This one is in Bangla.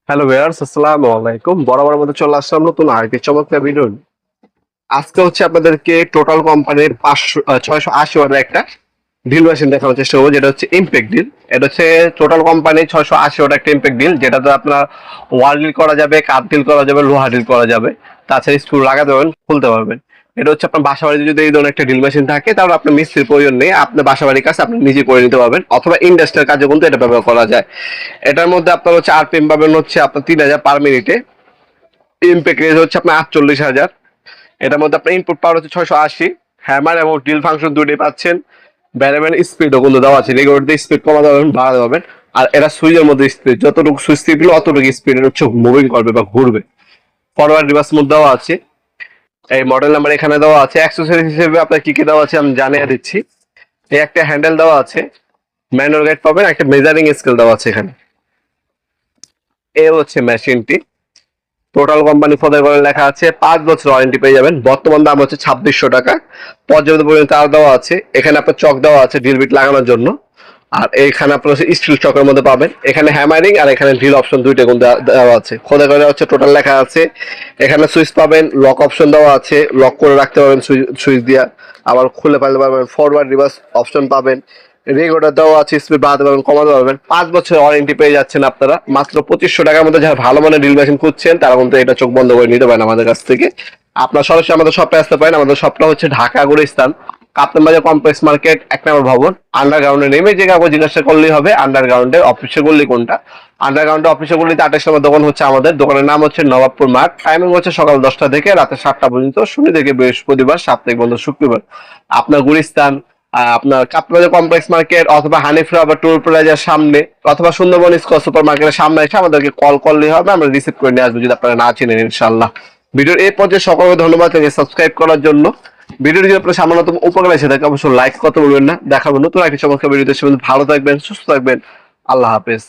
হ্যালো ভিউয়ার্স, আসসালামু আলাইকুম। বরাবর মতো চলে আসলাম নতুন আরেকটি চমৎকার ভিডিও নিয়ে। আজকে হচ্ছে আপনাদেরকে টোটাল কোম্পানির 680 ওয়াটের একটা ড্রিল মেশিন দেখানোর চেষ্টা করবো, যেটা হচ্ছে ইমপ্যাক্ট ড্রিল। এটা হচ্ছে টোটাল কোম্পানি 680 ওয়াট একটা ইমপ্যাক্ট ড্রিল, যেটাতে আপনার ওয়াল ড্রিল করা যাবে, কাঠ ড্রিল করা যাবে, লোহা ড্রিল করা যাবে। তাছাড়া স্ক্রু লাগাতে পারবেন, খুলতে পারবেন। এটা হচ্ছে আপনার বাসা বাড়িতে যদি এই ধরনের একটা ড্রিল মেশিন থাকে, তাহলে আপনার মিস্ত্রির প্রয়োজন নেই। আপনার বাসা বাড়ির কাছে আপনি নিজে করে নিতে পারবেন, অথবা ইন্ডাস্ট্রিয়াল কাজে কিন্তু এটা ব্যবহার করা যায়। এটার মধ্যে আপনার হচ্ছে আরপিএম পাবেন হচ্ছে আপনার 3000 পার মিনিটে। ইমপ্যাক্ট রেঞ্জ হচ্ছে আপনার 48,000। এটার মধ্যে আপনার ইনপুট পাওয়ার হচ্ছে 680। হ্যামার এবং ড্রিল ফাংশন দুটোই পাচ্ছেন। ভ্যারিয়েবল স্পিডও কিন্তু দেওয়া আছে, রেগুলার দিয়ে স্পিড কমাতে পারবেন, বাড়াতে পারবেন। আর এরা সুইচের মধ্যে স্পিড, যতটুকু সুইচ টিপলে অতটুকু স্পিড হচ্ছে মুভিং করবে বা ঘুরবে। ফরওয়ার্ড রিভার্স মোড দেওয়া আছে। এই মডেল নাম্বার এখানে দেওয়া আছে। অ্যাক্সেসরিজ হিসেবে আপনার কি কি দেওয়া আছে আমি জানিয়ে দিচ্ছি। এই একটা হ্যান্ডেল দেওয়া আছে, ম্যানুয়াল গাইড পাবেন, একটা মেজারিং স্কেল দেওয়া আছে এখানে। এ হচ্ছে মেশিনটি। টোটাল কোম্পানি ফদের করে লেখা আছে 5 বছর ওয়ারেন্টি পেয়ে যাবেন। বর্তমান দাম হচ্ছে 2600 টাকা। পর্যাপ্ত পরিমাণে তার দেওয়া আছে। এখানে আপনার চক দেওয়া আছে ড্রিল বিট লাগানোর জন্য। আর এইখানে আপনার স্টিল চকের মধ্যে পাবেন। এখানে হ্যামারিং আর এখানে ড্রিল অপশন দুইটা গুণ দেওয়া আছে। খোদা করে হচ্ছে টোটাল লেখা আছে। এখানে সুইচ পাবেন, লক অপশন দেওয়া আছে, লক করে রাখতে পারবেন সুইচ দিয়া, আবার খুলে ফেলতে পারবেন। ফরওয়ার্ড রিভার্স অপশন পাবেন। রেগুলেটর দেওয়া আছে, স্পিড বাড়াতে পারবেন, কমাতে পারবেন। 5 বছর ওয়ারেন্টি পেয়ে যাচ্ছেন আপনারা মাত্র 2500 টাকার মধ্যে। যারা ভালো মানের ড্রিল মেশিন খুঁজছেন তারা কিন্তু এটা চোখ বন্ধ করে নিতে পারেন আমাদের কাছ থেকে। আপনার সরাসরি আমাদের শপে আসতে পারেন। আমাদের শপটা হচ্ছে ঢাকা গুলিস্তান, কাপ্তান বাজার কমপ্লেক্স মার্কেট, 1 নম্বর ভবন। আন্ডারগ্রাউন্ডে নেমে যে কাউকে জিজ্ঞাসা করলেই হবে আন্ডারগ্রাউন্ডে অফিসে গলি কোনটা। আন্ডারগ্রাউন্ডে অফিসে গলিতে 28 নম্বর দোকান হচ্ছে আমাদের। দোকানের নাম হচ্ছে নবাবপুর মাঠ। টাইমিং হচ্ছে সকাল 10টা থেকে রাতে 7টা পর্যন্ত, শনি থেকে বৃহস্পতিবার, সাপ্তাহিক বন্ধ শুক্রবার। আপনার গুলিস্তান, আপনার কাপ্তান কমপ্লেক্স মার্কেট অথবা হানিফ রাবার টুল প্লাজার সামনে, অথবা সুন্দরবন স্কোয়ার সুপার মার্কেটের সামনে এসে আমাদেরকে কল করলেই হবে, আমরা রিসিভ করে নিয়ে আসবো যদি আপনারা না চিনেন ইনশাল্লাহ। ভিডিওর এই পর্যায়ে সকলকে ধন্যবাদ সাবস্ক্রাইব করার জন্য। ভিডিওটি যদি আপনার সামান্যতম উপকার এসে থাকে অবশ্যই লাইক করতে বলবেন না। দেখাবো নতুন একটি চমৎকার ভিডিওতে। ভালো থাকবেন, সুস্থ থাকবেন। আল্লাহ হাফেজ।